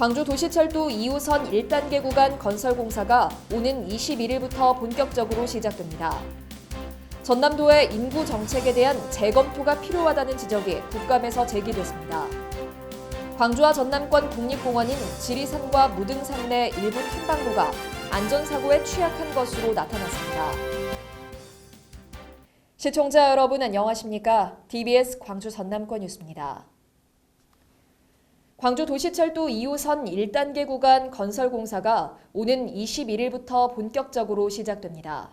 광주도시철도 2호선 1단계 구간 건설 공사가 오는 21일부터 본격적으로 시작됩니다. 전남도의 인구 정책에 대한 재검토가 필요하다는 지적이 국감에서 제기됐습니다. 광주와 전남권 국립공원인 지리산과 무등산 내 일부 탐방로가 안전사고에 취약한 것으로 나타났습니다. 시청자 여러분 안녕하십니까? TBS 광주 전남권 뉴스입니다. 광주도시철도 2호선 1단계 구간 건설 공사가 오는 21일부터 본격적으로 시작됩니다.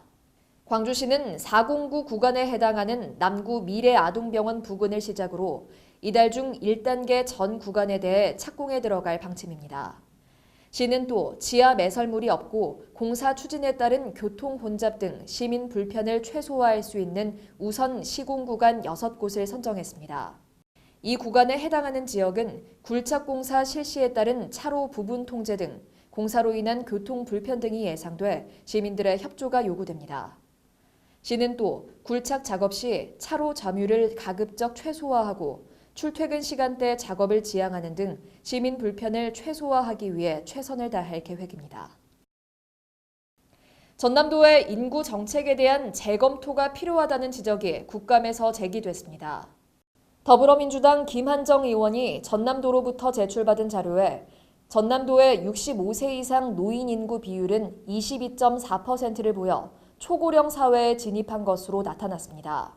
광주시는 409 구간에 해당하는 남구 미래아동병원 부근을 시작으로 이달 중 1단계 전 구간에 대해 착공에 들어갈 방침입니다. 시는 또 지하 매설물이 없고 공사 추진에 따른 교통 혼잡 등 시민 불편을 최소화할 수 있는 우선 시공 구간 6곳을 선정했습니다. 이 구간에 해당하는 지역은 굴착공사 실시에 따른 차로 부분 통제 등 공사로 인한 교통 불편 등이 예상돼 시민들의 협조가 요구됩니다. 시는 또 굴착 작업 시 차로 점유를 가급적 최소화하고 출퇴근 시간대 작업을 지양하는 등 시민 불편을 최소화하기 위해 최선을 다할 계획입니다. 전남도의 인구 정책에 대한 재검토가 필요하다는 지적이 국감에서 제기됐습니다. 더불어민주당 김한정 의원이 전남도로부터 제출받은 자료에 전남도의 65세 이상 노인 인구 비율은 22.4%를 보여 초고령 사회에 진입한 것으로 나타났습니다.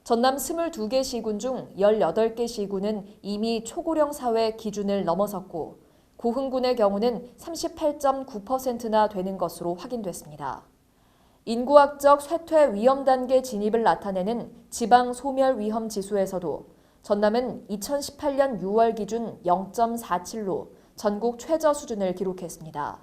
전남 22개 시군 중 18개 시군은 이미 초고령 사회 기준을 넘어섰고 고흥군의 경우는 38.9%나 되는 것으로 확인됐습니다. 인구학적 쇠퇴 위험 단계 진입을 나타내는 지방 소멸 위험 지수에서도 전남은 2018년 6월 기준 0.47로 전국 최저 수준을 기록했습니다.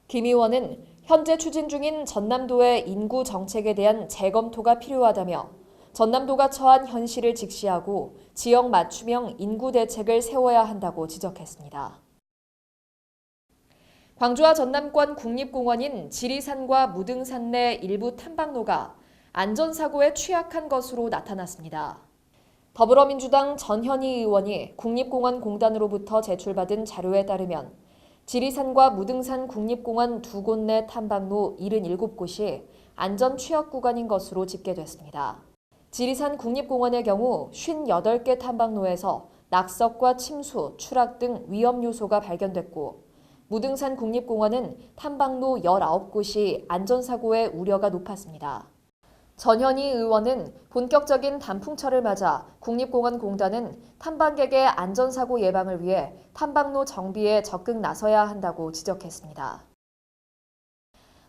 김 의원은 현재 추진 중인 전남도의 인구 정책에 대한 재검토가 필요하다며 전남도가 처한 현실을 직시하고 지역 맞춤형 인구 대책을 세워야 한다고 지적했습니다. 광주와 전남권 국립공원인 지리산과 무등산 내 일부 탐방로가 안전사고에 취약한 것으로 나타났습니다. 더불어민주당 전현희 의원이 국립공원공단으로부터 제출받은 자료에 따르면 지리산과 무등산 국립공원 두 곳 내 탐방로 77곳이 안전 취약 구간인 것으로 집계됐습니다. 지리산 국립공원의 경우 58개 탐방로에서 낙석과 침수, 추락 등 위험 요소가 발견됐고 무등산 국립공원은 탐방로 19곳이 안전사고의 우려가 높았습니다. 전현희 의원은 본격적인 단풍철을 맞아 국립공원공단은 탐방객의 안전사고 예방을 위해 탐방로 정비에 적극 나서야 한다고 지적했습니다.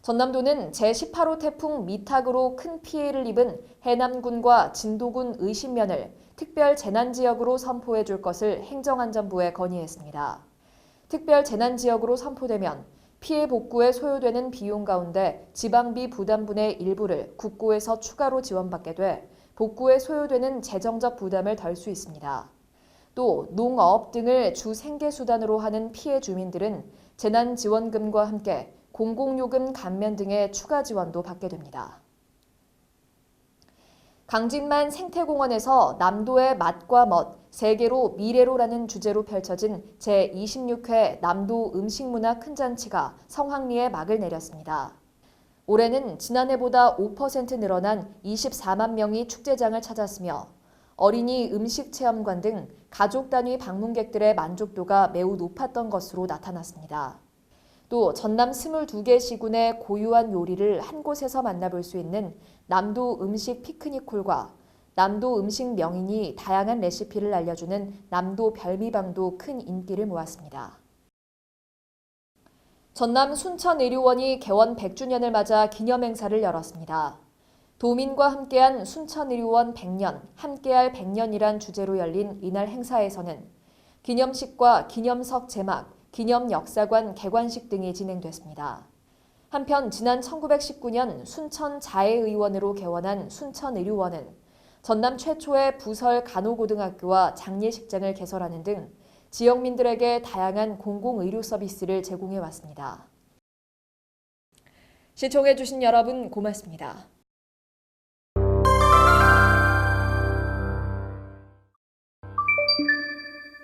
전남도는 제18호 태풍 미탁으로 큰 피해를 입은 해남군과 진도군 의심면을 특별 재난지역으로 선포해 줄 것을 행정안전부에 건의했습니다. 특별 재난지역으로 선포되면 피해 복구에 소요되는 비용 가운데 지방비 부담분의 일부를 국고에서 추가로 지원받게 돼 복구에 소요되는 재정적 부담을 덜 수 있습니다. 또 농업 등을 주 생계수단으로 하는 피해 주민들은 재난지원금과 함께 공공요금 감면 등의 추가 지원도 받게 됩니다. 강진만 생태공원에서 남도의 맛과 멋, 세계로 미래로라는 주제로 펼쳐진 제26회 남도 음식문화 큰잔치가 성황리에 막을 내렸습니다. 올해는 지난해보다 5% 늘어난 24만 명이 축제장을 찾았으며 어린이 음식체험관 등 가족 단위 방문객들의 만족도가 매우 높았던 것으로 나타났습니다. 또 전남 22개 시군의 고유한 요리를 한 곳에서 만나볼 수 있는 남도 음식 피크닉홀과 남도 음식 명인이 다양한 레시피를 알려주는 남도 별미방도 큰 인기를 모았습니다. 전남 순천의료원이 개원 100주년을 맞아 기념행사를 열었습니다. 도민과 함께한 순천의료원 100년, 함께할 100년이란 주제로 열린 이날 행사에서는 기념식과 기념석 제막, 기념역사관 개관식 등이 진행됐습니다. 한편 지난 1919년 순천 자해의원으로 개원한 순천의료원은 전남 최초의 부설 간호고등학교와 장례식장을 개설하는 등 지역민들에게 다양한 공공의료 서비스를 제공해 왔습니다. 시청해주신 여러분 고맙습니다.